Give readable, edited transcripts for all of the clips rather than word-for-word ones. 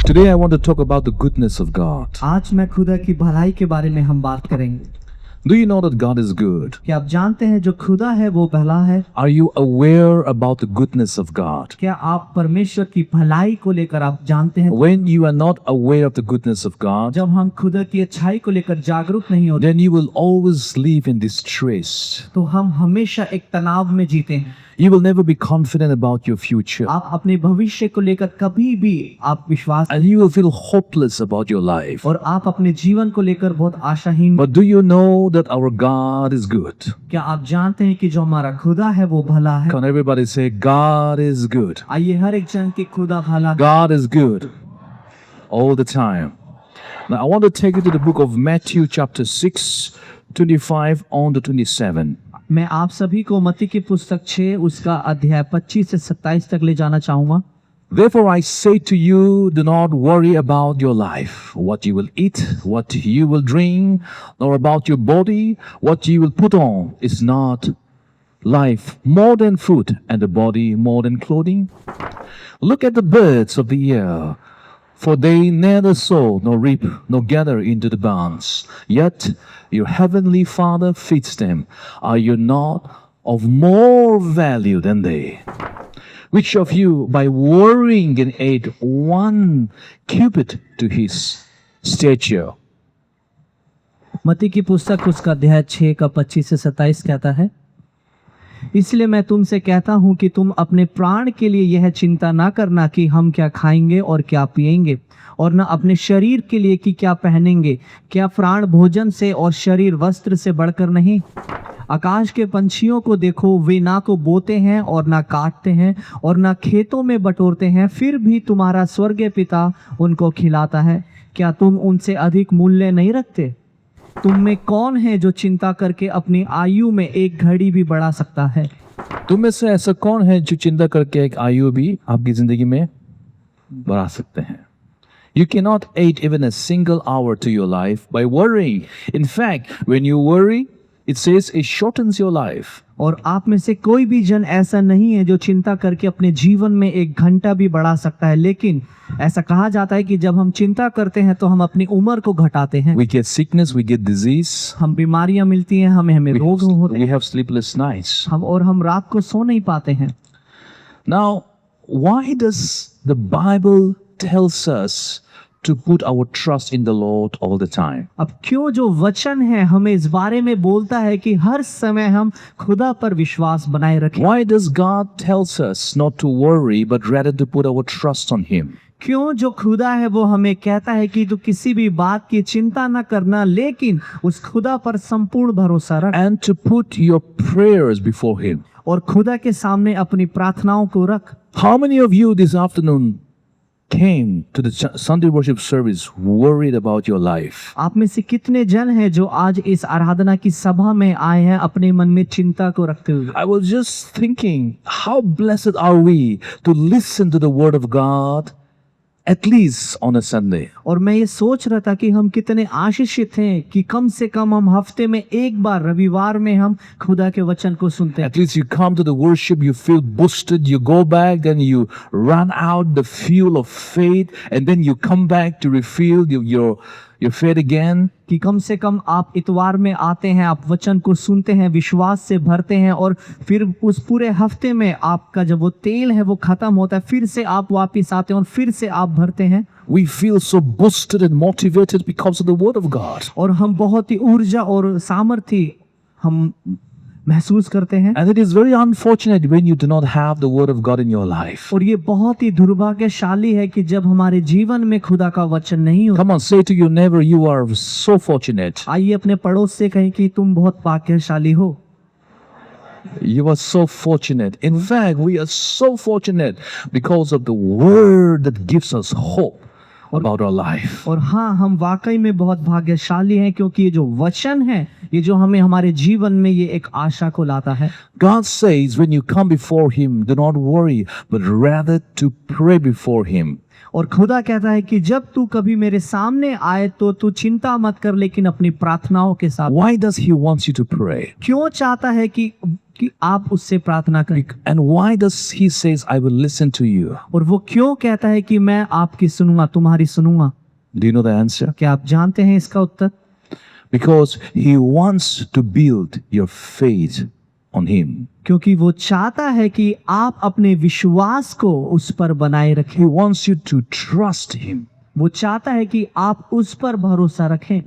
Today I want to talk about the goodness of God. आज मैं खुदा की भलाई के बारे में हम बात करेंगे। Do you know that God is good? क्या आप जानते हैं जो खुदा है वो भला है? Are you aware about the goodness of God? क्या आप परमेश्वर की भलाई को लेकर आप जानते हैं? When you are not aware of the goodness of God, जब हम खुदा की अच्छाई को लेकर जागरूक नहीं होते then you will always live in distress. तो हम हमेशा एक तनाव में जीते हैं। You will never be confident about your future. आप अपने भविष्य को लेकर कभी भी आप विश्वास And you will feel hopeless about your life. और आप अपने जीवन को लेकर बहुत आशाहीन। But do you know that our God is good? क्या आप जानते हैं कि जो हमारा खुदा है वो भला है? Can everybody say, God is good? आइए हर एक जन की खुदा भला। God is good all the time. Now I want to take you to the book of Matthew chapter 6, 25 on to 27. मैं आप सभी को मत्ती की पुस्तक 6 उसका अध्याय 25 से 27 तक ले जाना चाहूंगा। Therefore I say to you, do not worry about your life, what you will eat, what you will drink, nor about your body, what you will put on. Is not life more than food, and the body more than clothing? Look at the birds of the air, for they neither sow nor reap nor gather into the barns, yet your heavenly Father feeds them. Are you not of more value than they? Which of you, by worrying, can add one cubit to his stature? मत्ती की पुस्तक उसका अध्याय 6 का 25 से 27 कहता है, इसलिए मैं तुमसे कहता हूँ कि तुम अपने प्राण के लिए यह चिंता ना करना कि हम क्या खाएंगे और क्या पिएंगे, और न अपने शरीर के लिए कि क्या पहनेंगे। क्या प्राण भोजन से और शरीर वस्त्र से बढ़कर नहीं? आकाश के पंछियों को देखो, वे ना को बोते हैं और ना काटते हैं और ना खेतों में बटोरते हैं, फिर भी तुम्हारा स्वर्गीय पिता उनको खिलाता है। क्या तुम उनसे अधिक मूल्य नहीं रखते? तुम में कौन है जो चिंता करके अपनी आयु में एक घड़ी भी बढ़ा सकता है? तुम में से ऐसा कौन है जो चिंता करके एक आयु भी आपकी जिंदगी में बढ़ा सकते हैं? You cannot add even a single hour to your life by worrying. In fact, when you worry, it says it shortens your life. और आप में से कोई भी जन ऐसा नहीं है जो चिंता करके अपने जीवन में एक घंटा भी बढ़ा सकता है, लेकिन ऐसा कहा जाता है कि जब हम चिंता करते हैं तो हम अपनी उम्र को घटाते हैं। We get sickness, we get disease. हम बीमारियां मिलती हैं, हमें रोग होते We have sleepless nights. हम रात को सो नहीं पाते हैं। Now, why does the Bible tells us to put our trust in the Lord all the time? अब क्यों जो वचन है हमें इस बारे में बोलता है कि हर समय हम खुदा पर विश्वास बनाए रखें? Why does God tells us not to worry but rather to put our trust on Him? क्यों जो खुदा है वो हमें कहता है कि तू किसी भी बात की चिंता ना करना, लेकिन उस खुदा पर संपूर्ण भरोसा रख। And to put your prayers before Him. और खुदा के सामने अपनी प्रार्थनाओं को रख। How many of you this afternoon came to the Sunday worship service worried about your life? आप में से कितने जन हैं जो आज इस आराधना की सभा में आए हैं अपने मन में चिंता को रखते हुए? I was just thinking, how blessed are we to listen to the word of God at least on a Sunday. और मैं ये सोच रहा था कि हम कितने आशीषित हैं कि कम से कम हम हफ्ते में एक बार रविवार में हम खुदा के वचन को सुनते हैं। At least you come to the worship, you feel boosted, you go back, then you run out the fuel of faith, and then you come back to refill your faith again. कि कम से कम आप इतवार में आते हैं, आप वचन को सुनते हैं, विश्वास से भरते हैं, और फिर उस पूरे हफ्ते में आपका जब वो तेल है वो खत्म होता है, फिर से आप वापस आते हैं और फिर से आप भरते हैं। We feel so boosted and motivated because of the word of God. और हम बहुत ही ऊर्जा और सामर्थ्य हम महसूस करते हैं। And it is very unfortunate when you do not have the word of God in your life. और ये बहुत ही दुर्भाग्यशाली है कि जब हमारे जीवन में खुदा का वचन नहीं हो। Come on, say to your neighbor, you are so fortunate. आइए अपने पड़ोस से कहें कि तुम बहुत भाग्यशाली हो। You are so fortunate. In fact, we are so fortunate because of the word that gives us hope about our life. और हाँ, हम वाकई में बहुत भाग्यशाली हैं क्योंकि ये जो वचन है, ये जो हमें हमारे जीवन में ये एक आशा को लाता है। God says when you come before Him, do not worry, but rather to pray before Him. और खुदा कहता है कि जब तू कभी मेरे सामने आए तो तू चिंता मत कर, लेकिन अपनी प्रार्थनाओं के साथ। Why does He want you to pray? क्यों चाहता है कि कि आप उससे प्रार्थना करें। And why does he says, I will listen to you? और वो क्यों कहता है कि मैं आपकी सुनूंगा, तुम्हारी सुनूंगा? Do you know the answer? क्या आप जानते हैं इसका उत्तर? Because he wants to build your faith on him. क्योंकि वो चाहता है कि आप अपने विश्वास को उस पर बनाए रखें। He wants you to trust him. वो चाहता है कि आप उस पर भरोसा रखें।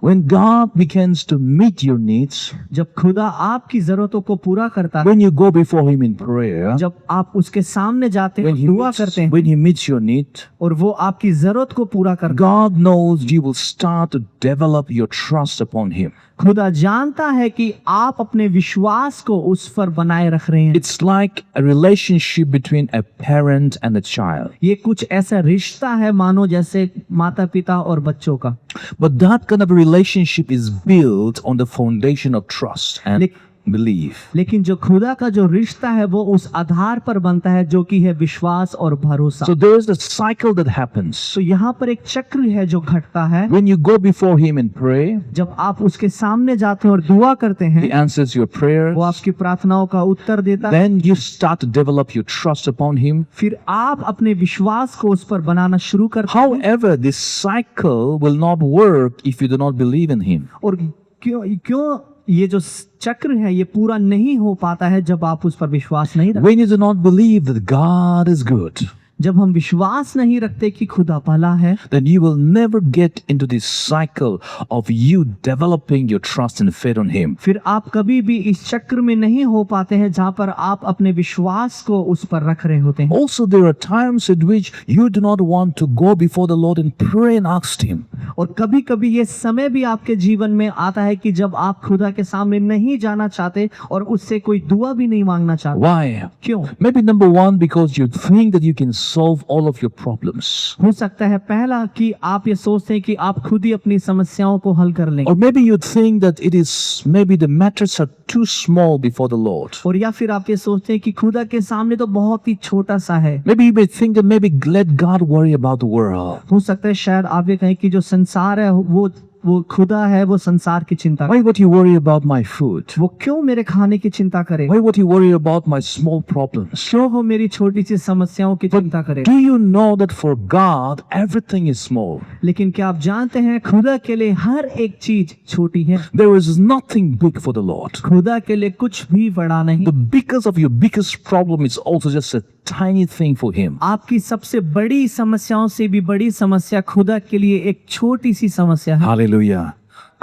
When God begins to meet your needs, जब खुदा आपकी जरूरतों को पूरा करता है, when you go before him in prayer, जब आप उसके सामने जाते when हैं, he दुआ meets, करते हैं when he meets your need, और वो आपकी जरूरत को पूरा करता God knows you will start to develop your trust upon him. है, खुदा जानता है कि आप अपने विश्वास को उस पर बनाए रख रहे हैं। It's like a relationship between a parent and a child. ये कुछ ऐसा रिश्ता है मानो जैसे माता पिता और बच्चों का। But that kind of a relationship is built on the foundation of trust and Like- belief. लेकिन जो खुदा का जो रिश्ता है वो उस आधार पर बनता है जो कि है विश्वास और भरोसा। So there is a cycle that happens. तो यहाँ पर एक चक्र है जो घटता है। When you go before him and pray, जब आप उसके सामने जाते हैं और दुआ करते he हैं, answers your prayers. वो आपकी प्रार्थनाओं का उत्तर देता है। Then you start to develop your trust upon him. फिर आप अपने विश्वास को उस पर बनाना शुरू करते हैं। However, this cycle will not work if you do not believe in him. और क्यों क्यों ये जो चक्र है ये पूरा नहीं हो पाता है जब आप उस पर विश्वास नहीं रखते। When you do not believe that God is good, जब हम विश्वास नहीं रखते कि खुदा भला है, then you will never get into this cycle of you developing your trust and faith on him. फिर आप कभी भी इस चक्र में नहीं हो पाते हैं जहाँ पर आप अपने विश्वास को उस पर रख रहे होते हैं। Also, there are times in which you do not want to go before the Lord and pray and ask him. और कभी कभी ये समय भी आपके जीवन में आता है कि जब आप खुदा के सामने नहीं जाना चाहते और उससे कोई दुआ भी नहीं मांगना चाहते। Why? क्यों? Maybe number one, because you think that you can solve all of your problems. हो सकता है पहला कि आप ये सोचते हैं कि आप खुद ही अपनी समस्याओं को हल कर लेंगे, Or maybe you think that it is, maybe the matters are too small before the Lord. और या फिर आप ये सोचते हैं कि खुदा के सामने तो बहुत ही छोटा सा है। Maybe you may think that maybe let God worry about the world. हो सकता है शायद आप ये कहें कि जो संसार है वो खुदा है, वो संसार की चिंता Why would he worry about my food? वो क्यों मेरे खाने की चिंता करे? Why would he worry about my small problems? क्यों वो मेरी छोटी सी समस्याओं की चिंता करे? Do you know that for God everything is small? लेकिन क्या आप जानते हैं खुदा के लिए हर एक चीज छोटी है। There is nothing big for the Lord. खुदा के लिए कुछ भी बड़ा नहीं। The biggest of your biggest problem is also just a tiny thing for him. आपकी सबसे बड़ी समस्याओं से भी बड़ी समस्या खुदा के लिए एक छोटी सी समस्या है। Hallelujah.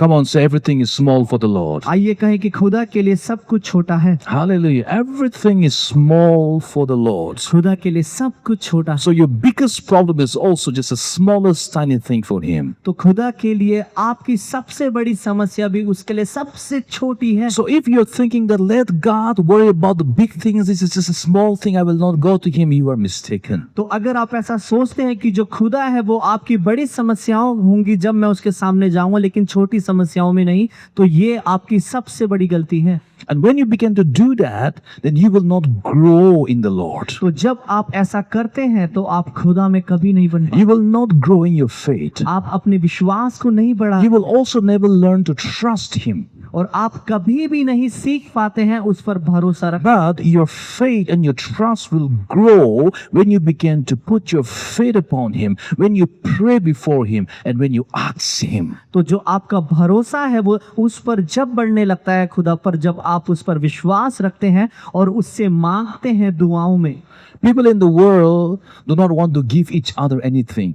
Come on, say everything is small for the Lord. आइए कहें कि खुदा के लिए सब कुछ छोटा है। Hallelujah. Everything is small for the Lord. खुदा के लिए सब कुछ छोटा है। So your biggest problem is also just the smallest tiny thing for him. तो खुदा के लिए आपकी सबसे बड़ी समस्या भी उसके लिए सबसे छोटी है। So if you're thinking that let God worry about the big things, this is just a small thing, I will not go to him, you are mistaken. तो अगर आप ऐसा सोचते हैं कि जो खुदा है वो आपकी बड़ी समस्याओं होंगी जब मैं उसके सामने जाऊंगा, लेकिन छोटी समस्याओं में नहीं, तो ये आपकी सबसे बड़ी गलती है। And when you begin to do that, then you will not grow in the Lord. तो जब आप ऐसा करते हैं तो आप खुदा में कभी नहीं बन पाते। You will not grow in your faith. आप अपने विश्वास को नहीं बढ़ा You will also never learn to trust him. और आप कभी भी नहीं सीख पाते हैं उस पर भरोसा रखना। But your faith and your trust will grow when you begin to put your faith upon him, when you pray before him, and when you ask him. तो जो आपका भरोसा है वो उस पर जब बढ़ने लगता है खुदा पर, जब आप उस पर विश्वास रखते हैं और उससे मांगते हैं दुआओं में। People in the world do not want to give each other anything.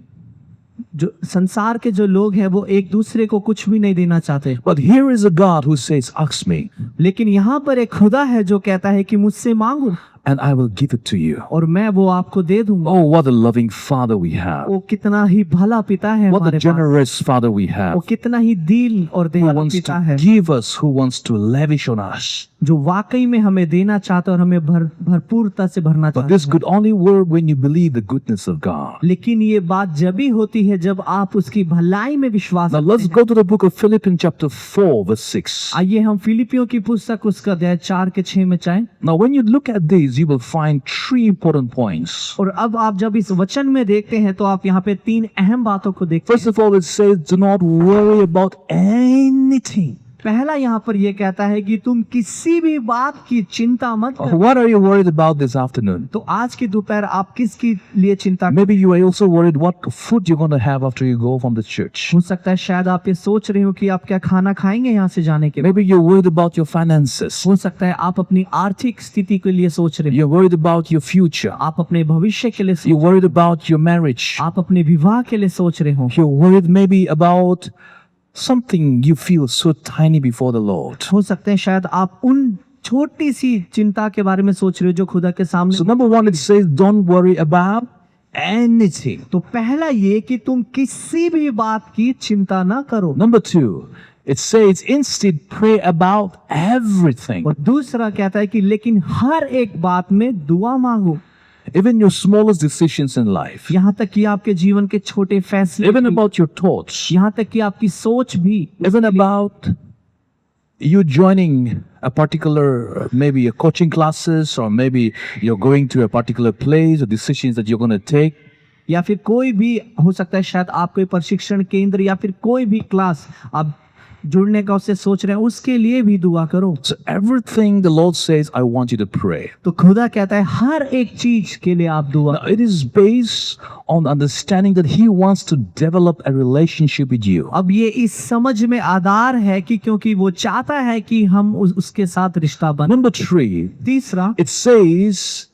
जो संसार के जो लोग हैं वो एक दूसरे को कुछ भी नहीं देना चाहते, But here is a God who says, ask me, लेकिन यहाँ पर एक खुदा है जो कहता है कि मुझसे मांगो and I will give it to you. और मैं वो आपको दे दूंगा। Oh, what a loving Father we have. वो कितना ही भला पिता है What हमारे a pass, generous Father we वो have. कितना ही दिल और Who दयालु wants पिता to है, give us, who wants to lavish on us. जो वाकई में हमें देना चाहता है और हमें भरपूरता से भरना But चाहता this है। could only work when you believe the goodness of God. लेकिन ये बात जब ही होती है जब आप उसकी भलाई में विश्वास Now रखते let's हैं। go to the book of Philippians chapter 4 verse 6. आइए हम फिलिपियों की पुस्तक उसका अध्याय 4 के 6 में चाहें। Now when you look at these, you will find three important points. और अब आप जब इस वचन में देखते हैं तो आप यहाँ पे 3 अहम बातों को देखते First हैं। of all, it says, do not worry about anything. पहला यहाँ पर ये कहता है कि तुम किसी भी बात की चिंता मत करो। What are you worried about this afternoon? तो आज की दोपहर आप किसकी लिए चिंता Maybe you are also worried what food you're going to have after you go from the church. हो सकता है शायद आप ये सोच रहे हो कि आप क्या खाना खाएंगे यहाँ से जाने के बाद। Maybe you're worried about your finances. हो सकता है आप अपनी आर्थिक स्थिति के लिए सोच रहे हो, You're worried about your future. आप अपने भविष्य के लिए You're worried about your marriage. आप अपने विवाह के लिए सोच रहे हो। You're worried maybe about something you feel so tiny before the Lord. हो सकते हैं शायद आप उन छोटी सी चिंता के बारे में सोच रहे हो जो खुदा के सामने। So number one, it says, don't worry about anything. तो पहला ये कि तुम किसी भी बात की चिंता ना करो। Number two, it says, instead pray about everything. और दूसरा कहता है कि लेकिन हर एक बात में दुआ मांगो। Even your smallest decisions in life. यहाँ तक कि आपके जीवन के छोटे फैसले, Even about your thoughts. यहाँ तक कि आपकी सोच भी, Even about you joining a particular, maybe a coaching classes, or maybe you're going to a particular place, or decisions that you're going to take. या फिर कोई भी हो सकता है शायद आप कोई प्रशिक्षण केंद्र या फिर कोई भी क्लास आप जुड़ने का उससे सोच रहे हैं, उसके लिए भी दुआ करो। So everything the Lord says, I want you to pray. तो खुदा कहता है हर एक चीज के लिए आप दुआ। Now, it is based on understanding that He wants to develop a relationship with you. अब ये इस समझ में आधार है कि क्योंकि वो चाहता है कि हम उसके साथ रिश्ता बने। Number three, तीसरा, it says,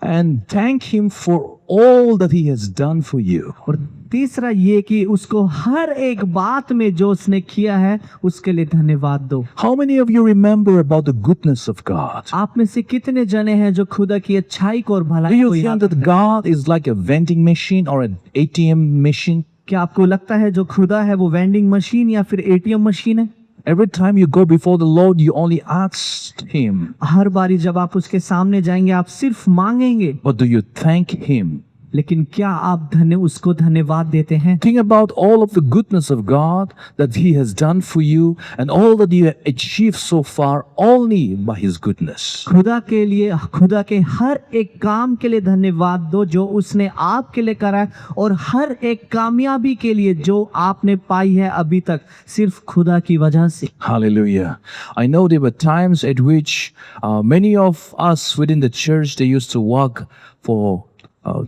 and thank Him for all that He has done for you. और तीसरा ये कि उसको हर एक बात में जो उसने किया है उसके लिए धन्यवाद दो। How many of you remember about the goodness of God? आप में से कितने जने हैं जो खुदा की अच्छाई को और Do भलाई you को याद think that God is like a vending machine or an ATM machine? क्या आपको लगता है जो खुदा है वो वेंडिंग मशीन या फिर एटीएम मशीन है? Every time you go before the Lord, you only ask Him. हर बारी जब आप उसके सामने जाएंगे आप सिर्फ मांगेंगे, But do you thank Him? लेकिन क्या आप उसको धन्यवाद देते हैं? Think about all of the goodness of God that He has done for you and all that you have achieved so far only by His goodness. खुदा के लिए, खुदा के हर एक काम के लिए धन्यवाद दो जो उसने आपके लिए करा है, और हर एक कामयाबी के लिए जो आपने पाई है अभी तक सिर्फ खुदा की वजह से। Hallelujah. I know there were times at which many of us within the church, they used to walk for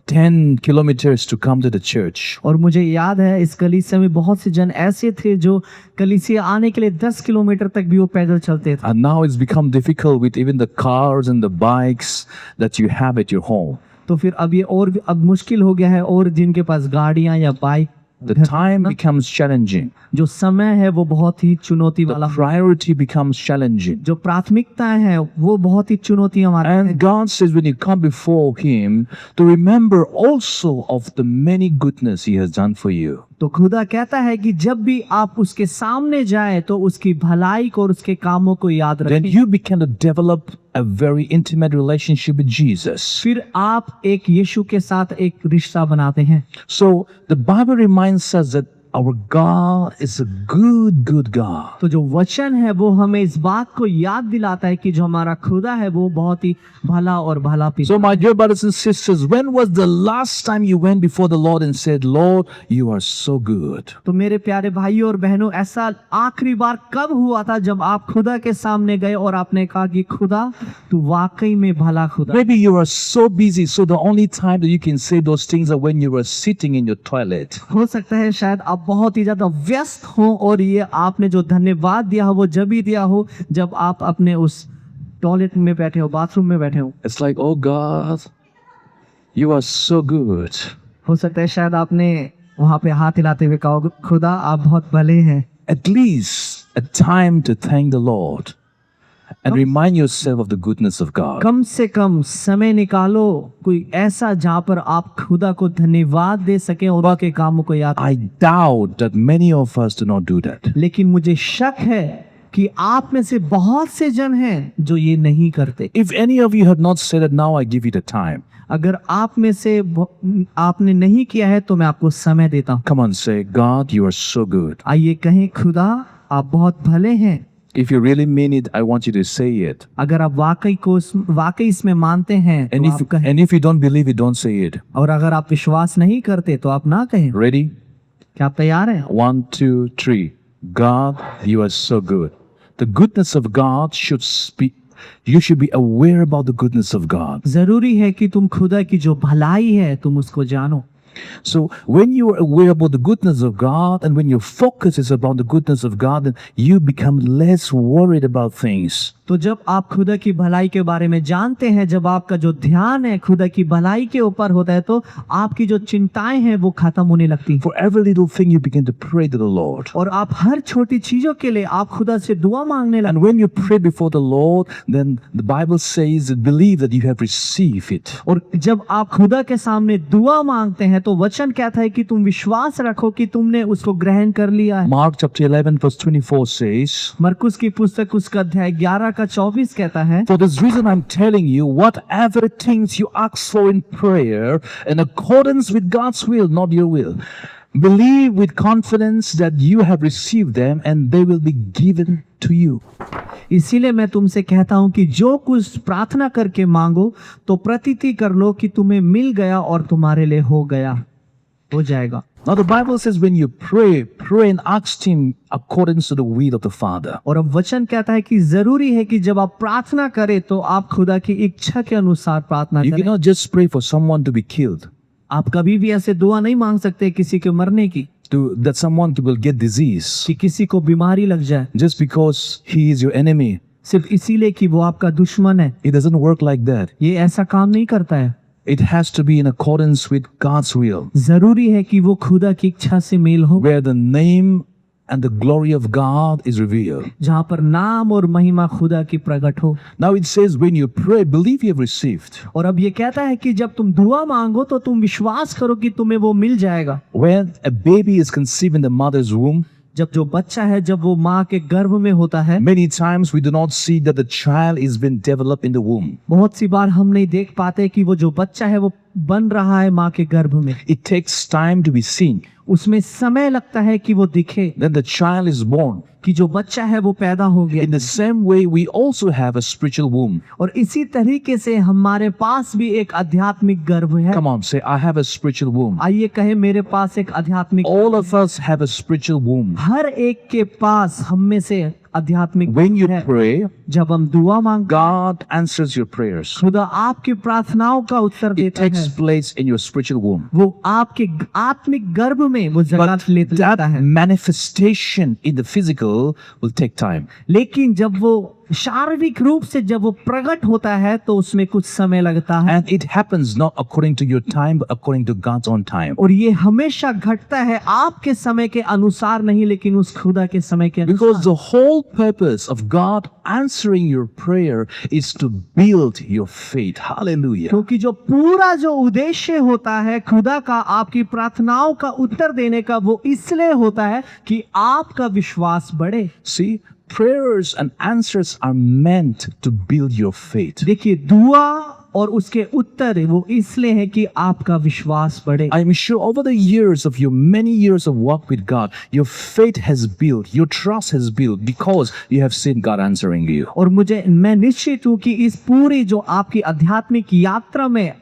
10 kilometers to come to the church. और मुझे याद है इस कलीसिया में बहुत से जन ऐसे थे जो कलीसिया आने के लिए 10 किलोमीटर तक भी वो पैदल चलते थे। And now it's become difficult with even the cars and the bikes that you have at your home. तो फिर अब ये और भी अब मुश्किल हो गया है, और जिनके पास गाड़ियां या bike, The time becomes challenging. जो समय है वो बहुत ही चुनौती The वाला, priority becomes challenging. जो प्राथमिकताएं हैं वो बहुत ही चुनौती हमारे हैं। And God says when you come before Him to remember also of the many goodness He has done for you. तो खुदा कहता है कि जब भी आप उसके सामने जाए तो उसकी भलाई को और उसके कामों को याद Then रखें। you begin to develop a very intimate relationship with Jesus. फिर आप एक यीशु के साथ एक रिश्ता बनाते हैं। So the Bible reminds us that our God is a good God. तो जो वचन है वो हमें इस बात को याद दिलाता है कि जो हमारा खुदा है वो बहुत ही भला और भला पिता। So my dear brothers and sisters, when was the last time you went before the Lord and said, Lord, you are so good? तो मेरे प्यारे भाइयों और बहनों, ऐसा आखिरी बार कब हुआ था जब आप खुदा के सामने गए और आपने कहा कि खुदा तू वाकई में भला खुदा। Maybe you are so busy, so the only time that you can say those things are when you were sitting in your toilet. हो सकता है शायद आप बहुत ही ज्यादा व्यस्त हो और ये आपने जो धन्यवाद दिया हो वो जब ही दिया हो जब आप अपने उस टॉयलेट में बैठे हो, बाथरूम में बैठे हो। It's like, oh God, you are so good. हो सकता है शायद आपने वहां पे हाथ हिलाते हुए कहा हो, खुदा आप बहुत भले हैं। At least a time to thank the Lord and remind yourself of the goodness of God. कम से कम समय निकालो कोई ऐसा जहां पर आप खुदा को धन्यवाद दे सके और उसके कामों को याद। I doubt that many of us do not do that. लेकिन मुझे शक है कि आप में से बहुत से जन हैं जो ये नहीं करते। If any of you have not said it, now I give you the time. अगर आप में से आपने नहीं किया है तो मैं आपको समय देता हूँ। Come on, say, God, you are so good. आइए कहें, खुदा आप बहुत भले हैं। If you really mean it, I want you to say it. अगर आप वाकई इसमें मानते हैं तो आप कहें, And if you don't believe it, don't say it. और अगर आप विश्वास नहीं करते तो आप ना कहें। Ready? क्या आप तैयार हैं? 1, 2, 3. God, you are so good. The goodness of God should be, you should be aware about the goodness of God. जरूरी है कि तुम खुदा की जो भलाई है तुम उसको जानो। So when you are aware about the goodness of God and when your focus is about the goodness of God, then you become less worried about things. तो जब आप खुदा की भलाई के बारे में जानते हैं, जब आपका जो ध्यान है खुदा की भलाई के ऊपर होता है, तो आपकी जो चिंताएं हैं वो खत्म होने लगती हैं। For every little thing you begin to pray to the Lord. और आप हर छोटी चीजों के लिए आप खुदा से दुआ मांगने लगते And when you pray before the Lord, then the Bible says, believe that you have received it. हैं। और जब आप खुदा के सामने दुआ मांगते हैं तो वचन कहता है कि तुम विश्वास रखो कि तुमने उसको ग्रहण कर लिया है। Mark chapter 11 verse 24 says, मरकुस की पुस्तक उसका अध्याय 11 का 24 कहता है, for this reason I'm telling you, whatever things you ask for in prayer, in accordance with God's will, not your will, believe with confidence that you have received them and they will be given to you. इसीलिए मैं तुमसे कहता हूं कि जो कुछ प्रार्थना करके मांगो तो प्रतीति कर लो कि तुम्हें मिल गया और तुम्हारे लिए हो गया, हो जाएगा। Now the Bible says when you pray, pray and ask Him according to the will of the Father. और अब वचन कहता है कि जरूरी है कि जब आप प्रार्थना करें तो आप खुदा की इच्छा के अनुसार प्रार्थना You करें। cannot just pray for someone to be killed, आप कभी भी ऐसे दुआ नहीं मांग सकते किसी के मरने की, that someone will get disease, कि किसी को बीमारी लग जाए just because he is your enemy. सिर्फ इसीलिए कि वो आपका दुश्मन है। It doesn't work like that. ये ऐसा काम नहीं करता है। It has to be in accordance with God's will, जरूरी है कि वो खुदा की इच्छा से मेल हो, where the name and the glory of God is revealed. जहाँ पर नाम और महिमा खुदा की प्रकट हो। Now it says when you pray, believe you have received. और अब ये कहता है कि जब तुम दुआ मांगो तो तुम विश्वास करो कि तुम्हें वो मिल जाएगा। When a baby is conceived in the mother's womb, जब जो बच्चा है जब वो माँ के गर्भ में होता है, many times we do not see that the child is being developed in the womb. बहुत सी बार हम नहीं देख पाते कि वो जो बच्चा है वो बन रहा है माँ के गर्भ में। It takes time to be seen. उसमें समय लगता है कि वो दिखे, Then the child is born. कि जो बच्चा है वो पैदा हो गया। In the same way, we also have a spiritual womb. और इसी तरीके से हमारे पास भी एक आध्यात्मिक गर्भ है। Come on, say, I have a spiritual womb. आइए कहे मेरे पास एक आध्यात्मिक, All of us have a spiritual womb. हर एक के पास हम में से आध्यात्मिक When you है। pray, जब हम दुआ मांगते God answers your prayers. खुदा आपकी प्रार्थनाओं का उत्तर It देता takes है। place in your spiritual womb. वो आपके आत्मिक गर्भ में वो जगह But लेता that है। manifestation in the physical will take time. लेकिन जब वो शारीरिक रूप से जब वो प्रकट होता है तो उसमें कुछ समय लगता है। And it happens not according to your time, but according to God's own time. और ये हमेशा घटता है आपके समय के अनुसार नहीं, लेकिन उस खुदा के समय के Because अनुसार। the whole purpose of God answering your prayer is to build your faith. Hallelujah. क्योंकि जो पूरा जो उद्देश्य होता है खुदा का आपकी प्रार्थनाओं का उत्तर देने का, वो इसलिए होता है कि आपका विश्वास बढ़े। See, prayers and answers are meant to build your faith. देखिए दुआ और उसके उत्तर वो इसलिए है कि आपका विश्वास बढ़े। I'm sure over the years of your many years of walk with God, your faith has built, your trust has built because you have seen God answering you. और मैं निश्चित हूँ कि इस पूरी जो आपकी आध्यात्मिक यात्रा में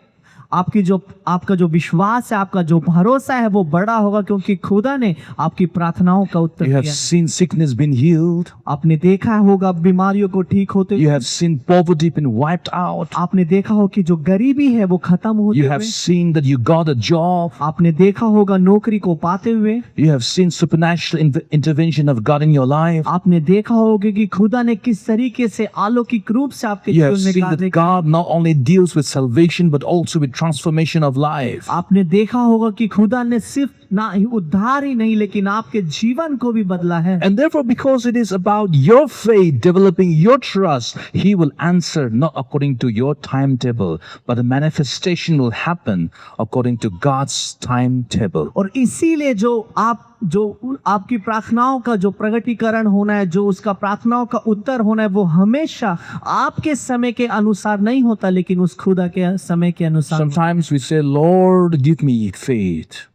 आपका जो विश्वास है, आपका जो भरोसा है वो बड़ा होगा, क्योंकि खुदा ने आपकी प्रार्थनाओं का उत्तर You have दिया। seen sickness being healed. आपने देखा होगा बीमारियों को ठीक होते You हुए। have seen poverty being wiped out. आपने देखा हो कि जो गरीबी है वो खत्म होते You have हुए। seen that you got a job. आपने देखा होगा नौकरी को पाते हुए। You have seen supernatural intervention of God in your life. आपने देखा होगा कि खुदा ने किस तरीके से अलौकिक रूप से आपके You have जीवन में seen कार्य that किया। God not only deals with salvation but also with transformation of life. आपने देखा होगा कि खुदा ने सिर्फ ना ही उद्धार ही नहीं लेकिन आपके जीवन को भी बदला है। And therefore, because it is about your faith developing your trust, He will answer not according to your timetable, but the manifestation will happen according to God's timetable. और इसीलिए जो आपकी प्रार्थनाओं का जो प्रगटीकरण होना है, जो उसका प्रार्थनाओं का उत्तर होना है, वो हमेशा आपके समय के अनुसार नहीं होता, लेकिन उस खुदा के समय के अनुसार। Sometimes we say, Lord, give me faith.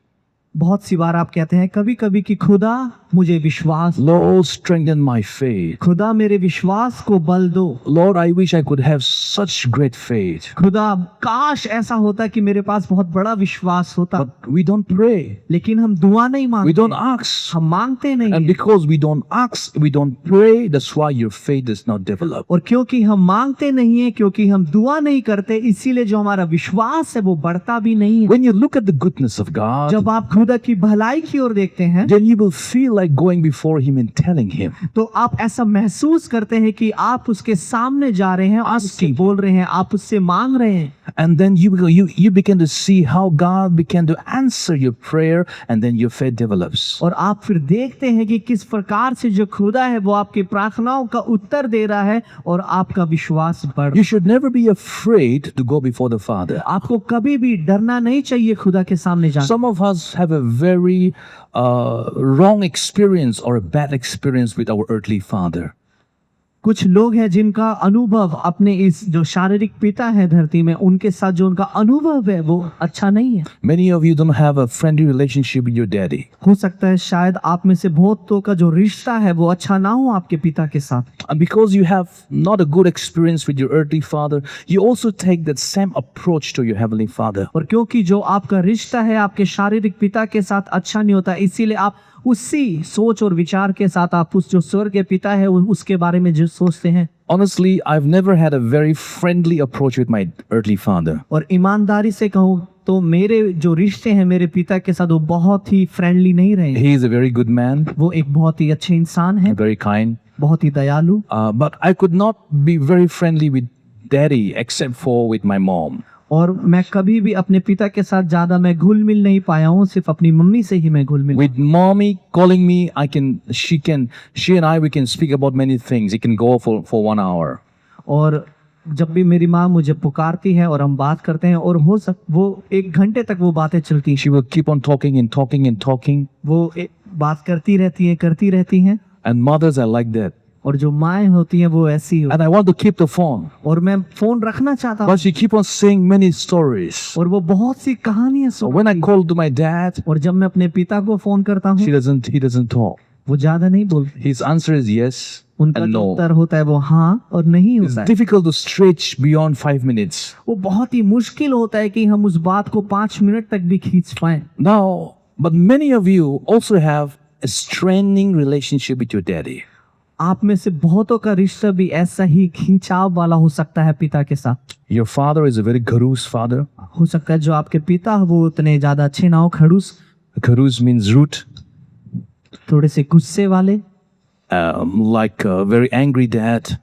बहुत सी बार आप कहते हैं कभी कभी कि खुदा मुझे विश्वास, Lord, strengthen my faith. खुदा मेरे विश्वास को बल दो। Lord, I wish I could have such great faith. खुदा काश ऐसा होता कि मेरे पास बहुत बड़ा विश्वास होता। But we don't pray. लेकिन हम दुआ नहीं We मांगते, don't ask. हम मांगते नहीं And हैं। because we don't ask, we don't pray, that's why your faith is not developed. और क्योंकि हम मांगते नहीं है, क्योंकि हम दुआ नहीं करते, इसीलिए जो हमारा विश्वास है वो बढ़ता भी नहीं है। When you look at the goodness of God, जब आप खुदा की भलाई की ओर देखते हैं then you will feel like going before Him and telling Him. तो आप ऐसा महसूस करते हैं कि आप उसके सामने जा रहे हैं, आप उससे बोल रहे हैं, आप उससे मांग रहे हैं। And then you begin to see how God began to answer your prayer, and then your faith develops. और आप फिर देखते हैं कि किस प्रकार से जो खुदा है वो आपकी प्रार्थनाओं का उत्तर दे रहा है और आपका विश्वास बढ़। You should never be afraid to go before the Father. आपको कभी भी डरना नहीं चाहिए खुदा के सामने जाने। Some of us have a very wrong experience or a bad experience with our earthly father. कुछ लोग हैं जिनका अनुभव अपने इस जो शारीरिक पिता है धरती में, उनके साथ जो उनका अनुभव है वो अच्छा नहीं है। Many of you don't have a friendly relationship with your daddy. हो सकता है शायद आप में से बहुतों का जो रिश्ता है वो अच्छा ना हो आपके पिता के साथ। And because you have not a good experience with your earthly father, you also take that same approach to your heavenly father. और क्योंकि जो आपका रिश्ता है आपके शारीरिक पिता के साथ अच्छा नहीं होता, इसीलिए आप उसी सोच और विचार के साथ आप उस जो स्वर्ग के पिता है उसके बारे में जो सोचते हैं। Honestly, I've never had a very friendly approach with my earthly father. और ईमानदारी से कहूँ तो मेरे जो रिश्ते हैं मेरे पिता के साथ वो बहुत ही फ्रेंडली नहीं रहे। He is a very good man, वो एक बहुत ही अच्छे इंसान है, very kind. बहुत ही दयालु। But I could not be very friendly with daddy except for with my mom. और मैं कभी भी अपने पिता के साथ ज्यादा मैं घुल मिल नहीं पाया हूँ, सिर्फ अपनी मम्मी से ही मैं घुल मिल। With mommy calling me, she and I, we can speak about many things. It can go for 1 hour. और जब भी मेरी माँ मुझे पुकारती है और हम बात करते हैं और वो 1 घंटे तक वो बातें चलती हैं। She will keep on talking and talking and talking. वो बात करती रहती हैं। And mothers are like that. और जो माएँ होती हैं वो ऐसी हो। And I want to keep the phone. और मैं फोन रखना चाहता हूँ। But she keep on saying many stories. और वो बहुत सी कहानियां So when I call to my dad, और जब मैं अपने पिता को फोन करता हूँ he doesn't talk. वो ज्यादा नहीं बोलते। His answer is yes उनका and जो no. उत्तर होता है वो हाँ और नहीं It's होता है। difficult to stretch beyond 5 minutes. वो बहुत ही मुश्किल होता है कि हम उस बात को 5 मिनट तक भी खींच पाए। Now, but many of you also have a straining relationship with your daddy. आप में से बहुतों का रिश्ता भी ऐसा ही खींचाव वाला हो सकता है पिता के साथ। Your father is a very Kharus father. हो सकता है जो आपके पिता वो उतने ज्यादा अच्छे ना हो, खड़ूस, Kharus means rude, थोड़े से गुस्से वाले, like a very angry dad.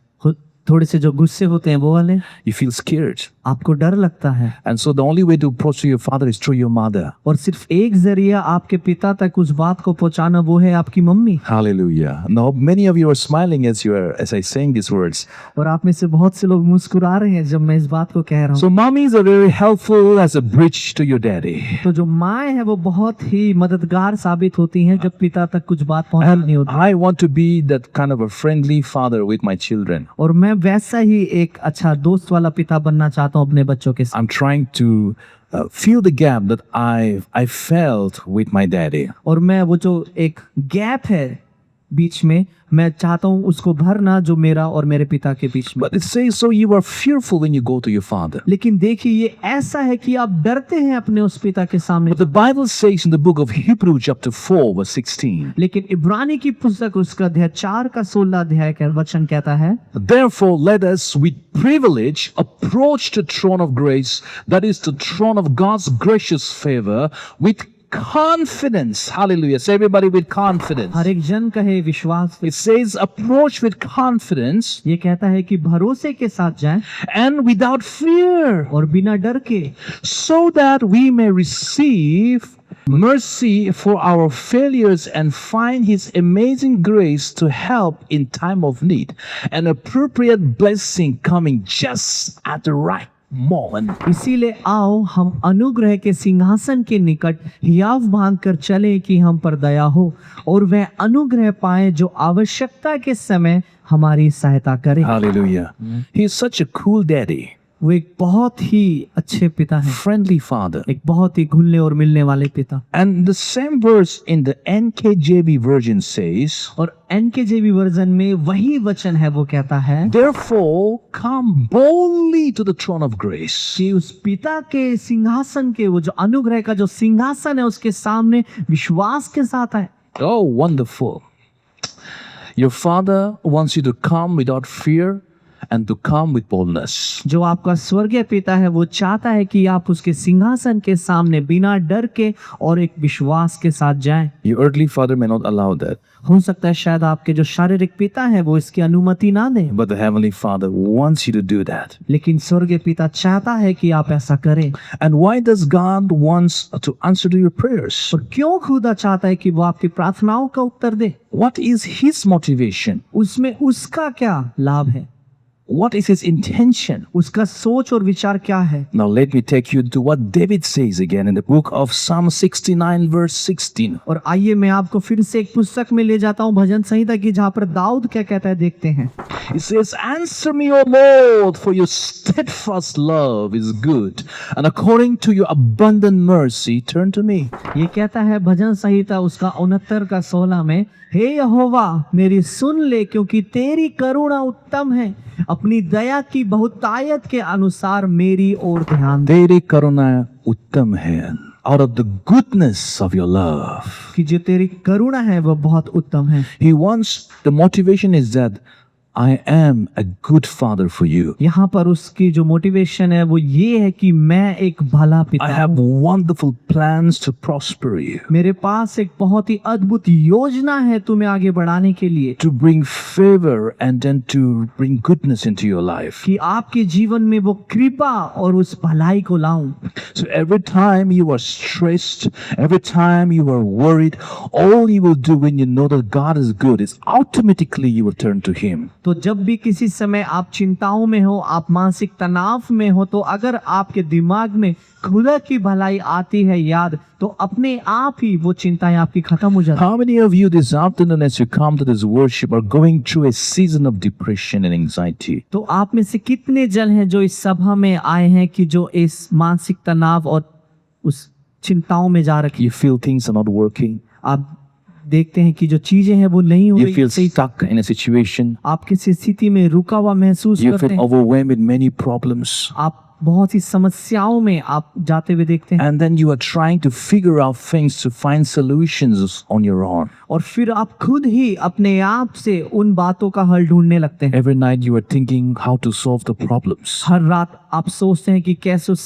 थोड़े से जो गुस्से होते हैं वो वाले। You feel scared. आपको डर लगता है And so the only way to approach to your father is through your mother. और सिर्फ एक जरिया आपके पिता तक उस बात को पहुंचाना वो है आपकी mummy. Hallelujah. Now many of you are smiling as I saying these words. और आप में से बहुत से लोग मुस्कुरा रहे हैं जब मैं इस बात को कह रहा हूँ। So mummies are very helpful as a bridge to your daddy. तो जो माएँ हैं वो बहुत ही मददगार साबित होती हैं जब पिता तक कुछ बात पहुंचानी And होती है। I want to be that kind of a friendly father with my children. और मैं वैसा ही एक अच्छा दोस्त वाला पिता बनना चाहता हूँ अपने बच्चों के साथ। I'm trying to fill the gap that I felt with my daddy. और मैं वो जो एक गैप है बीच में, मैं चाहता हूँ उसको भरना जो मेरा और मेरे पिता के बीच में। But it says so you are fearful when you go to your father. लेकिन देखिए ये ऐसा है कि आप डरते हैं अपने उस पिता के सामने। But the Bible says in the book of Hebrews chapter 4 verse 16. लेकिन इब्रानी की पुस्तक उसका अध्याय 4 का 16 अध्याय का वचन कहता है, Therefore let us with privilege approach the throne of grace, that is the throne of God's gracious favor, with confidence. Hallelujah. Say everybody with confidence. हर एक जन कहे विश्वास। It says approach with confidence ये कहता है कि भरोसे के साथ जाएं and without fear, और बिना डर के, so that we may receive mercy for our failures and find his amazing grace to help in time of need, an appropriate blessing coming just at the right moment. इसीलिए आओ हम अनुग्रह के सिंहासन के निकट हियाव बांध कर चले कि हम पर दया हो और वह अनुग्रह पाए जो आवश्यकता के समय हमारी सहायता करे। Hallelujah. He is such a cool daddy. वो एक बहुत ही अच्छे पिता हैं, friendly Father. एक बहुत ही घुलने और मिलने वाले पिता। And the same verse in the NKJV version says, और NKJV वर्जन में वही वचन है, वो कहता है therefore come boldly to the throne of grace. कि उस पिता के सिंहासन के, वो जो अनुग्रह का जो सिंहासन है, उसके सामने विश्वास के साथ आए। Oh, wonderful. Your Father wants you to come without fear and to come with boldness. जो आपका स्वर्गीय पिता है, वो चाहता है कि आप उसके सिंहासन के सामने बिना डर के और एक विश्वास के साथ जाएं। Your earthly father may not allow that, हो सकता है शायद आपके जो शारीरिक पिता है वो इसकी अनुमति ना दें, but the heavenly Father wants you to do that. लेकिन स्वर्गीय पिता चाहता है कि आप ऐसा करें। And why does God wants to answer to your prayers? और क्यों खुदा चाहता है कि वो आपकी प्रार्थनाओं का उत्तर दे? What is his motivation? उसमें उसका क्या लाभ है? What is his intention? उसका सोच और विचार क्या है? Now let me take you to what David says again in the book of Psalm 69 verse 16. और आइए मैं आपको फिर से एक पुस्तक में ले जाता हूँ, भजन संहिता की, जहाँ पर दाऊद क्या कहता है, देखते हैं। It says, answer me, O Lord, for your steadfast love is good, and according to your abundant mercy, turn to me. ये कहता है भजन संहिता उसका 69 का 16 में, हे यहोवा मेरी सुन ले, क्योंकि तेरी करुणा उत्तम है, अपनी दया की बहुतायत के अनुसार मेरी ओर ध्यान दे। तेरी करुणा उत्तम है, out of the goodness of your love. कि जो तेरी करुणा है वो बहुत उत्तम है। He wants, the motivation is that I am a good father for you. यहाँ पर उसकी जो मोटिवेशन है वो ये है कि मैं एक भला I पिता have हूँ। wonderful plans to prosper you, मेरे पास एक बहुत ही अद्भुत योजना है तुम्हें आगे बढ़ाने के लिए, to bring favor and then to bring goodness into your life. कि आपके जीवन में वो कृपा और उस भलाई को लाऊं। So every time you are stressed, every time you are worried, all you will do when you know that God is good is automatically you will turn to Him. तो जब भी किसी समय आप चिंताओं में हो, आप मानसिक तनाव में हो, तो अगर आपके दिमाग में खुदा की भलाई आती है याद, तो अपने आप ही वो चिंताएं आपकी खत्म हो जाती हैं। How many of you this afternoon as you come to this worship are going through a season of depression and anxiety? तो आप में से कितने जन हैं जो इस सभा में आए हैं कि जो इस मानसिक तनाव और उस चिंताओं में जा रखी? You feel things are not working. आप देखते हैं कि जो चीजें हैं वो नहीं हो You रही, feel stuck in a situation. आप किसी स्थिति में रुका हुआ महसूस You करते feel हैं, overwhelmed with many problems. आप बहुत ही समस्याओं में आप जाते हुए देखते हैं, And then you are trying to figure out things to find solutions on your own. और फिर आप खुद ही अपने आप से उन बातों का हल ढूंढने लगते हैं। Every night you are thinking how to solve the problems. हर रात आप सोचते हैं कि कैसे उस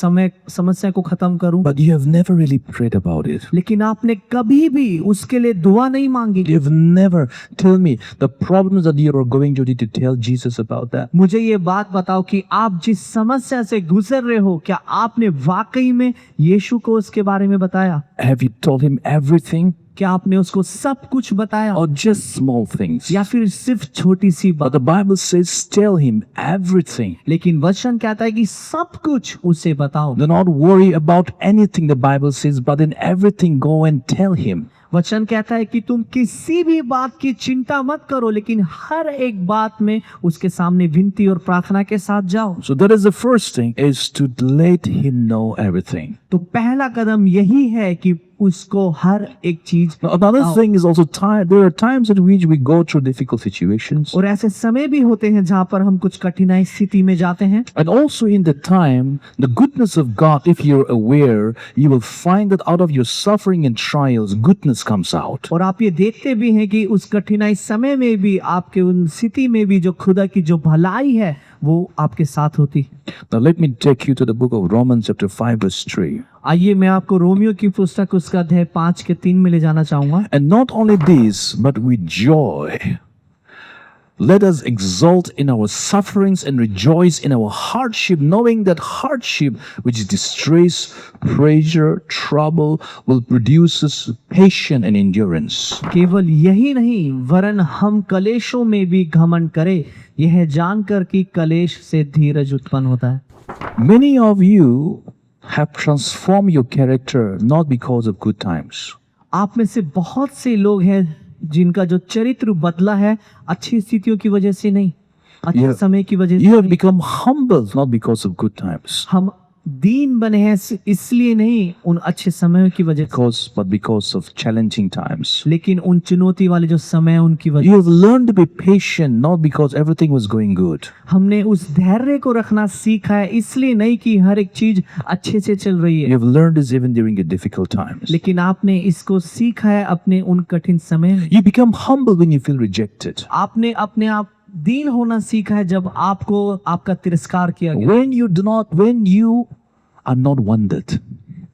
समस्या को खत्म करूं, But you have never really prayed about it. लेकिन आपने कभी भी उसके लिए दुआ नहीं मांगी। You've never, tell me, the problems that you are going to need to tell Jesus about that. मुझे ये बात बताओ कि आप जिस समस्या से गुजर रहे हो, क्या आपने वाकई में यीशु को उसके बारे में बताया? Have you told him everything क्या आपने उसको सब कुछ बताया, or just small things? या फिर सिर्फ छोटी सी But बात? the Bible says tell him everything. लेकिन वचन कहता है कि सब कुछ उसे बताओ। Do not worry about anything, the Bible says, but in everything go and tell him. वचन कहता है कि तुम किसी भी बात की चिंता मत करो, लेकिन हर एक बात में उसके सामने विनती और प्रार्थना के साथ जाओ। So that is the first thing, is to let him know everything. तो पहला कदम यही है कि उसको हर एक चीज Now, another बताओ। thing is also time. There are times in which we go through difficult situations. और ऐसे समय भी होते हैं जहाँ पर हम कुछ कठिनाई स्थिति में जाते हैं, And also in the time, the goodness of God, if you're aware, you will find that out of your suffering and trials, goodness comes out. और आप ये देखते भी हैं कि उस कठिनाई समय में भी, आपके उन स्थिति में भी, जो खुदा की जो भलाई है वो आपके साथ होती है। Now let me take you to the book of Romans chapter 5 verse 3. आइए मैं आपको रोमियो की पुस्तक उसका अध्याय 5 के 3 में ले जाना चाहूंगा। And not only this, but with joy. Let us exult in our sufferings and rejoice in our hardship, knowing that hardship, which is distress, pressure, trouble, will produce us patience and endurance. केवल यही नहीं, वरन हम कलेशों में भी घमंड करें, यह जानकर कि कलेश से धीरज उत्पन्न होता है। Many of you have transformed your character not because of good times. आप में से बहुत से लोग हैं जिनका जो चरित्र बदला है अच्छी स्थितियों की वजह से नहीं, अच्छे Yeah. समय की वजह You have से become humble not because of good times, हम दीन बने हैं, इसलिए नहीं उन अच्छे समयों की वजह से, but because of challenging times. लेकिन उन चुनौती वाले जो समय हैं, उनकी वजह You have learned to be patient not because everything was going good, हमने उस धैर्य को रखना सीखा है, इसलिए नहीं कि हर एक चीज अच्छे से चल रही you है, have learned this even during the difficult times. लेकिन आपने इसको सीखा है अपने उन कठिन समय में। You become humble when you feel rejected, आपने अपने आप दीन होना सीखा है जब आपको आपका तिरस्कार किया गया, when you are not wanted,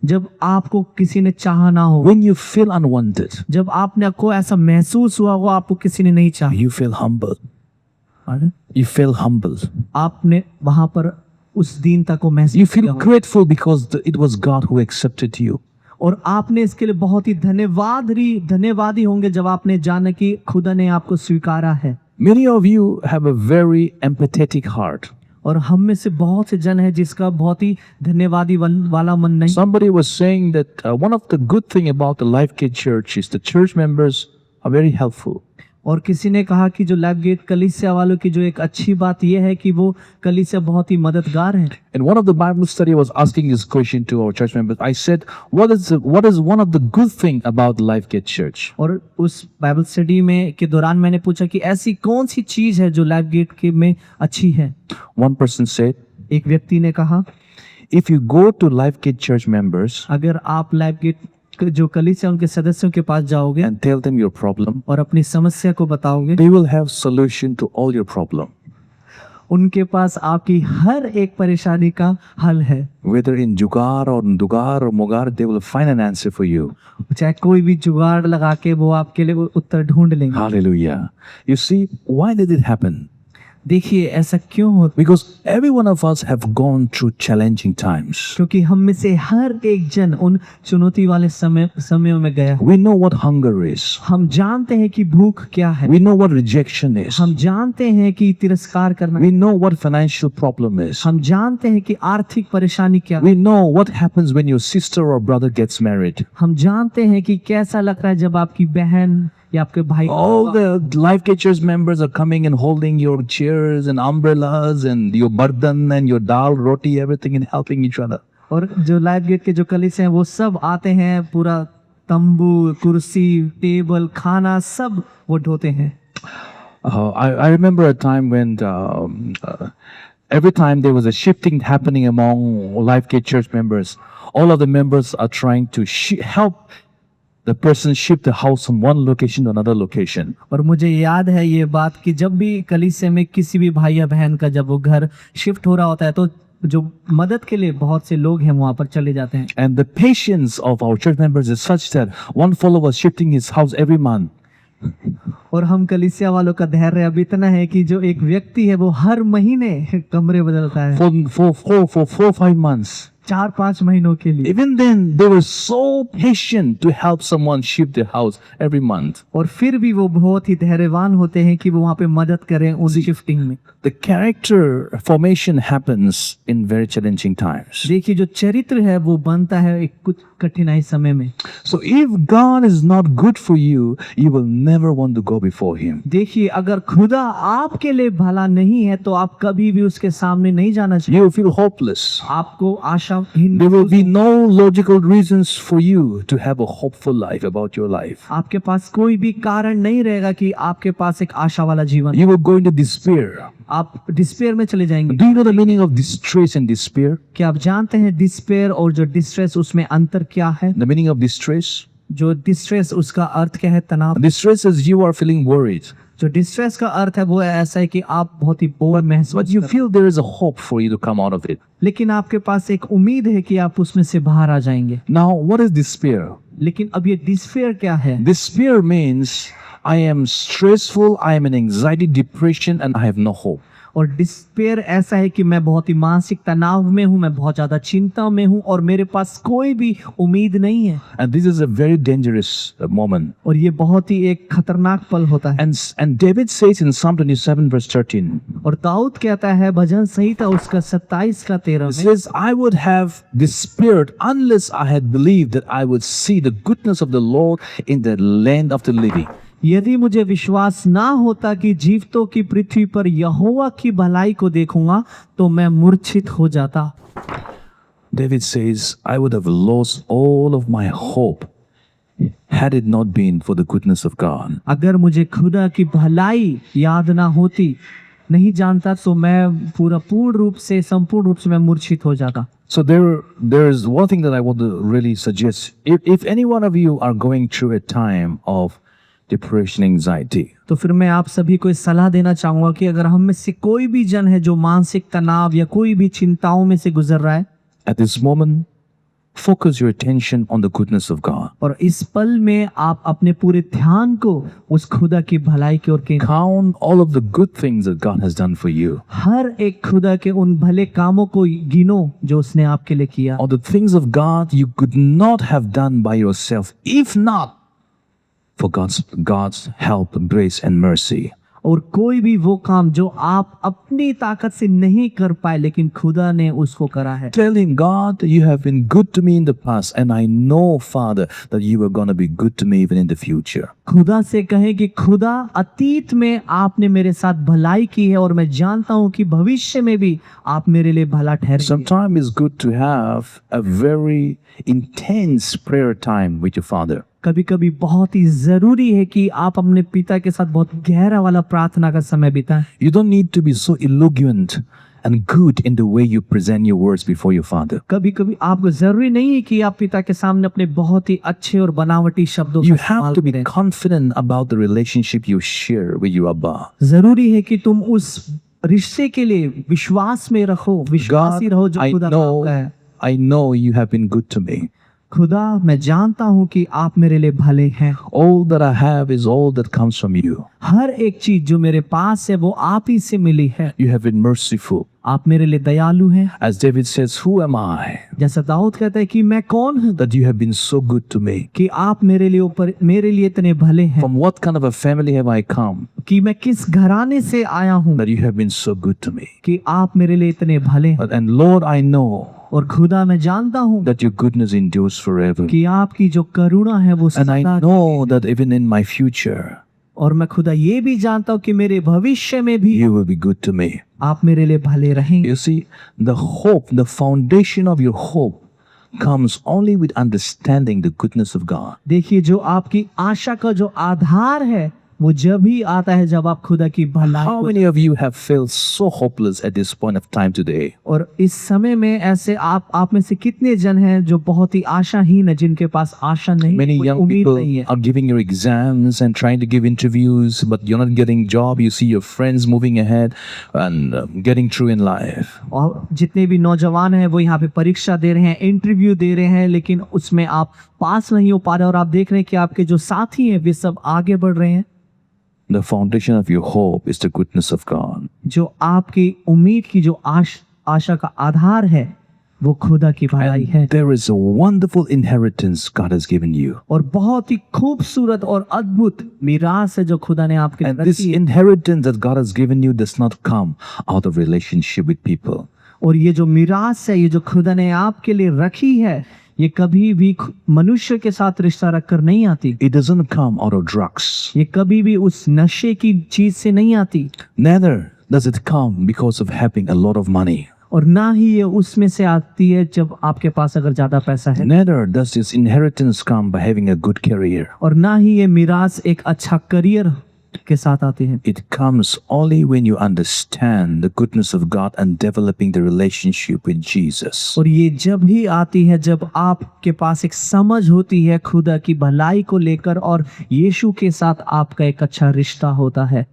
जब आपको किसी ने चाहा ना हो, when you feel unwanted, जब आपने को ऐसा महसूस हुआ हो आपको किसी ने नहीं चाहा, you feel humble. You feel humble. आपने वहां पर उस दीनता को You महसूस feel किया हो। grateful because it was God who accepted you. और आपने इसके लिए बहुत ही धन्यवादी होंगे जब आपने जाना कि खुदा ने आपको स्वीकारा है। Many of you have a very empathetic heart. और हम में से बहुत से जन है जिसका बहुत ही धन्यवादी वाला मन नहीं। Somebody was saying that one of the good thing about the Life Gate Church is the church members are very helpful. और किसी ने कहा कि जो लाइफ गेट कलीसिया वालों की जो एक अच्छी बात यह है कि वो कलीसिया बहुत ही मददगार है। And one of the Bible study was asking this question to our church members. I said, what is one of the good thing about Life Gate Church? और उस बाइबल स्टडी में के दौरान मैंने पूछा कि ऐसी कौन सी चीज है जो लाइफ गेट के में अच्छी है। One person said, एक व्यक्ति ने कहा, if you go to Life Gate church members अगर आप लाइफ गेट जो कलीसिया उनके सदस्यों के पास जाओगे and tell them your problem, और अपनी समस्या को बताओगे, they will have solution to all your problem. उनके पास आपकी हर एक परेशानी का हल है। Whether in Jugar or Dugar or Mogar, they will find an answer for you. चाहे कोई भी जुगाड़ लगा के वो आपके लिए उत्तर ढूंढ लेंगे। Hallelujah. You see, why did it happen? देखिए ऐसा क्यों होता, Because every one of us have gone through challenging times. क्योंकि हम में से हर एक जन उन चुनौती वाले समयों में गया। We know what hunger is. हम जानते हैं कि भूख क्या है, We know what rejection is. हम जानते हैं कि तिरस्कार करना, We know what financial problem is. हम जानते हैं कि आर्थिक परेशानी क्या, We know what happens when your sister or brother gets married. हम जानते हैं कि कैसा लगता है जब आपकी बहन या आपके भाई, All the Life Gate Church members are coming and holding your chairs and umbrellas and your burden and your dal, roti, everything and helping each other. और जो लाइफ गेट के जो कलीसिया हैं वो सब आते हैं, पूरा तंबू, कुर्सी, टेबल, खाना सब वो ढोते हैं। I remember a time when every time there was a shifting happening among Life Gate Church members, all of the members are trying to help the person shift the house from one location to another location. और मुझे याद है ये बात कि जब भी कलीसिया में किसी भी भाई या बहन का जब वो घर शिफ्ट हो रहा होता है तो जो मदद के लिए बहुत से लोग हैं वहां पर चले जाते हैं। And the patience of our church members is such that one fellow was shifting his house every month. और हम कलीसिया वालों का धैर्य अब इतना है कि जो एक व्यक्ति है वो हर महीने कमरे बदलता है, For 4-5 months. 4-5 महीनों के लिए। Even then, they were so patient to help someone shift their house every month. और फिर भी वो बहुत ही धैर्यवान होते हैं कि वो वहाँ पे मदद करें उस शिफ्टिंग में। The character formation happens in very challenging times. देखिए जो चरित्र है वो बनता है एक कुछ कठिनाई समय में। So if God is not good for you, you will never want to go before Him. देखिए अगर खुदा आपके लिए भला नहीं है तो आप कभी भी उसके सामने नहीं जाना चाहिए। You will feel hopeless. आपको आशाहीन, There will be no logical reasons for you to have a hopeful life about your life. आपके पास कोई भी कारण नहीं रहेगा कि आपके पास एक आशा वाला जीवन। You will go into despair. आप डिस्पेयर में चले जाएंगे। Do you know the meaning of distress and despair? क्या आप जानते हैं डिस्पेयर और जो डिस्ट्रेस उसमें अंतर क्या है? The meaning of distress? जो डिस्ट्रेस उसका अर्थ क्या है? तनाव। Distress is you are feeling worried, जो डिस्ट्रेस का अर्थ है वो ऐसा है कि आप बहुत ही बोर महसूस but you feel there is a hope for you to come out of it. लेकिन आपके पास एक उम्मीद है कि आप उसमें से बाहर आ जाएंगे। Now, what is despair? लेकिन अब ये डिस्पेयर क्या है? Despair means I am stressful, I am in anxiety, depression, and I have no hope. और डिस्पेयर ऐसा है कि मैं बहुत ही मानसिक तनाव में हूँ, मैं बहुत ज्यादा चिंता में हूँ और मेरे पास कोई भी उम्मीद नहीं है। And this is a very dangerous moment. और ये बहुत ही एक खतरनाक पल होता है। And David says in Psalm 27 verse 13, और दाऊद कहता है भजन संहिता उसका 27 का 13 he में, says, I would have despaired unless I had believed that I would see the goodness of the Lord in the land of the living. यदि मुझे विश्वास ना होता कि जीवितों की पृथ्वी पर यहोवा की भलाई को देखूंगा तो मैं मूर्छित हो जाता। David says, I would have lost all of my hope had it not been for the goodness of God. अगर मुझे खुदा की भलाई याद ना होती, नहीं जानता, तो मैं पूर्ण रूप से संपूर्ण रूप से मैं मूर्छित हो जाता। So there is one thing that I want to really suggest. If any one of you are going through a time of depression, anxiety, तो फिर मैं आप सभी को इस सलाह देना चाहूंगा कि अगर हम में से कोई भी जन है जो मानसिक तनाव या कोई भी चिंताओं में से गुजर रहा है, at this moment, focus your attention on the goodness of God. और इस पल में आप अपने पूरे ध्यान को उस खुदा की भलाई की ओर केंद्रित, Count all of the good things that God has done for you, हर एक खुदा के उन भले कामों को गिनो जो उसने आपके लिए किया, or the things of God you could not have done by yourself, if not for God's help, grace, and mercy. और कोई भी वो काम जो आप अपनी ताकत से नहीं कर पाए लेकिन खुदा ने उसको करा है। Tell him, God, you have been good to me in the past, and I know, Father, that you are going to be good to me even in the future. खुदा से कहें कि खुदा, अतीत में आपने मेरे साथ भलाई की है और मैं जानता हूं कि भविष्य में भी आप मेरे लिए भला ठहरेंगे। Sometimes it's good to have a very intense prayer time with your Father. कभी कभी बहुत ही जरूरी है कि आप अपने पिता के साथ बहुत गहरा वाला प्रार्थना का समय बिताएं। You don't need to be so eloquent and good in the way you present your words before your Father. कभी कभी आपको जरूरी नहीं है कि आप पिता के सामने अपने बहुत ही अच्छे और बनावटी शब्दों You का have इस्तेमाल to be करें। confident about the relationship you share with your Abba. जरूरी है कि तुम उस रिश्ते के लिए विश्वास में रहो, विश्वासी रहो जो खुदा आपका है। I know you have been good to me. खुदा, मैं जानता हूँ कि आप मेरे लिए भले हैं। All that I have is all that comes from you. हर एक चीज जो मेरे पास है वो आप ही से मिली है। You have been merciful. आप मेरे लिए दयालु हैं। As David says, who am I जैसा दाऊद कहता है कि मैं कौन हूँ that you have been so good to me? कि आप मेरे लिए इतने भले हैं, From what kind of a family have I come कि मैं किस घराने से आया हूँ that you have been so good to me? कि आप मेरे लिए इतने भले हैं। And Lord, I know और खुदा, मैं जानता हूँ that your goodness endures forever. कि आपकी जो करुणा है वो And I सदा, know that even in my future, और मैं खुदा ये भी जानता हूँ कि मेरे भविष्य में भी you will be good to me. आप मेरे लिए भले रहेंगे। You see, the hope, the foundation of your hope comes only with understanding the goodness of God. देखिए, जो आपकी आशा का जो आधार है वो जब ही आता है जब आप खुदा की भलाई How को, many of you have felt so hopeless at this point of time today? और इस समय में ऐसे आप में से कितने जन हैं जो बहुत ही आशाहीन है, जिनके पास आशा नहीं, Many कोई young उम्मीद people नहीं है। are giving your exams and trying to give interviews, but you're not getting job. You see your friends moving ahead and getting through in life. और जितने भी नौजवान हैं वो यहाँ पे परीक्षा दे रहे हैं, इंटरव्यू दे रहे हैं, लेकिन उसमें आप पास नहीं हो पा रहे, और आप देख रहे हैं कि आपके जो साथी हैं वे सब आगे बढ़ रहे हैं। The foundation of your hope is the goodness of God. जो आपकी उम्मीद की जो आशा का आधार है वो खुदा की भलाई है। And there is a wonderful inheritance God has given you. और बहुत ही खूबसूरत और अद्भुत मीरास है जो खुदा ने आपके लिए And this रखी है। inheritance that God has given you does not come out of relationship with people. और ये जो मीरास है, ये जो खुदा ने आपके लिए रखी है, ये कभी भी मनुष्य के साथ रिश्ता रखकर नहीं आती। It doesn't come out of drugs. ये कभी भी उस नशे की चीज से नहीं आती, Neither does it come because of having a lot of money. और ना ही ये उसमें से आती है जब आपके पास अगर ज्यादा पैसा है, Neither does this inheritance come by having a good career. और ना ही ये मीरास एक अच्छा करियर के साथ आती है। It comes only when you understand the goodness of God and developing the relationship with Jesus. और ये जब ही आती है जब आपके पास एक समझ होती है खुदा की भलाई को लेकर, और यीशु के साथ आपका एक अच्छा रिश्ता होता है।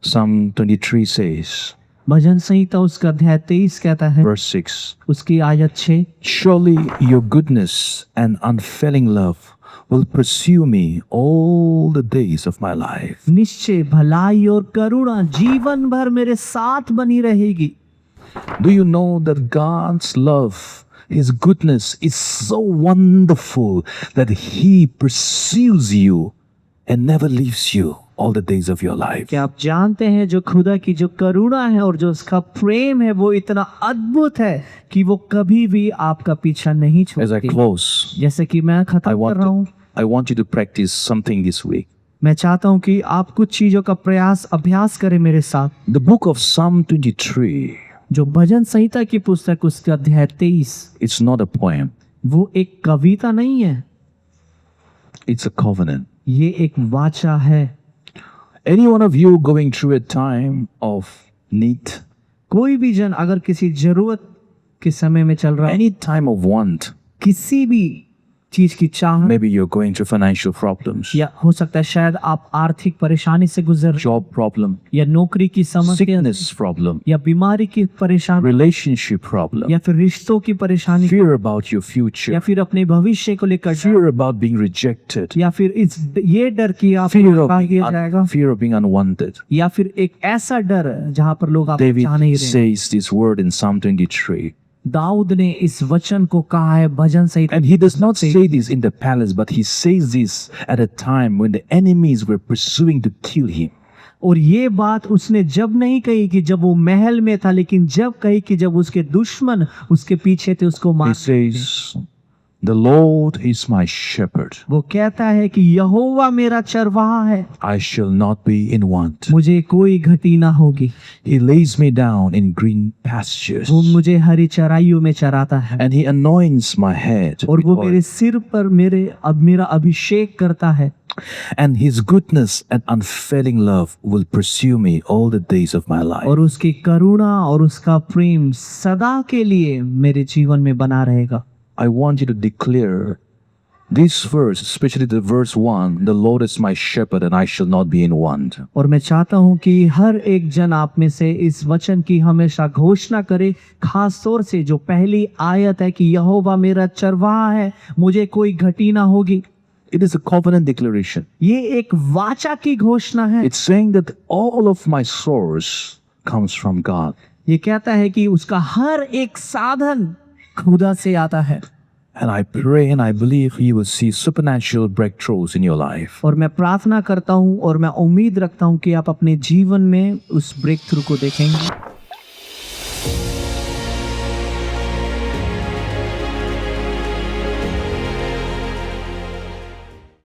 Psalm 23 says, भजन संहिता उसका अध्याय 23 कहता है, verse 6, उसकी आयत 6, surely your goodness and unfailing love will pursue me all the days of my life. निश्चय भलाई और करुणा जीवन भर मेरे साथ बनी रहेगी। Do you know that God's love, His goodness is so wonderful that He pursues you and never leaves you all the days of your life? क्या आप जानते हैं जो खुदा की जो करुणा है और जो उसका प्रेम है वो इतना अद्भुत है कि वो कभी भी आपका पीछा नहीं As I छोड़ती। close, जैसे कि मैं खत्म कर रहा हूँ, I want you to practice something this week. मैं चाहता हूं कि आप कुछ चीजों का अभ्यास करें मेरे साथ। The book of Psalm 23, जो भजन संहिता की पुस्तक उसका अध्याय 23, it's not a poem, वो एक कविता नहीं है, it's a covenant. ये एक वाचा है। Any one of you going through a time of need, कोई भी जन अगर किसी जरूरत के समय में चल रहा है, any time of want, किसी भी चीज की चाह, maybe you're going through financial problems, या हो सकता है शायद आप आर्थिक परेशानी से गुजर, job problem, या नौकरी की समस्या, sickness problem, या बीमारी की परेशानी, relationship problem, या फिर रिश्तों की परेशानी, fear about your या future, फिर अपने भविष्य को लेकर, fear about being rejected, या फिर ये डर कि आप किया जाएगा, fear of being unwanted. या फिर एक ऐसा डर जहां पर लोग आप David चाह नहीं रहे। says this word in Psalm 23. Dawood ने इस वचन को कहा है भजन संहिता, And he does not say this in the palace, but he says this at a time when the enemies were pursuing to kill him. और ये बात उसने जब नहीं कही कि जब वो महल में था, लेकिन जब कही कि जब उसके दुश्मन उसके पीछे थे उसको He मार। says, "The Lord is my shepherd. वो कहता है कि यहोवा मेरा चरवाहा है, I shall not be in want. मुझे कोई घटी ना होगी। He lays me down in green pastures, वो मुझे हरी चराइयों में चराता है, and he anoints my head और with वो oil. मेरे सिर पर मेरा अभिषेक करता है। And his goodness and unfailing love will pursue me all the days of my life." और उसकी करुणा और उसका प्रेम सदा के लिए मेरे जीवन में बना रहेगा। I want you to declare this verse, especially the verse 1, "The Lord is my shepherd and I shall not be in want." और मैं चाहता हूं कि हर एक जन आप में से इस वचन की हमेशा घोषणा करे, खास तौर से जो पहली आयत है कि यहोवा मेरा चरवाहा है, मुझे कोई घटी ना होगी। It is a covenant declaration. ये एक वाचा की घोषणा है। It's saying that all of my source comes from God. ये कहता है कि उसका हर एक साधन खुदा से आता है। And I pray and I believe you will see supernatural breakthroughs in your life. और मैं प्रार्थना करता हूं और मैं उम्मीद रखता हूं कि आप अपने जीवन में उस ब्रेक थ्रू को देखेंगे।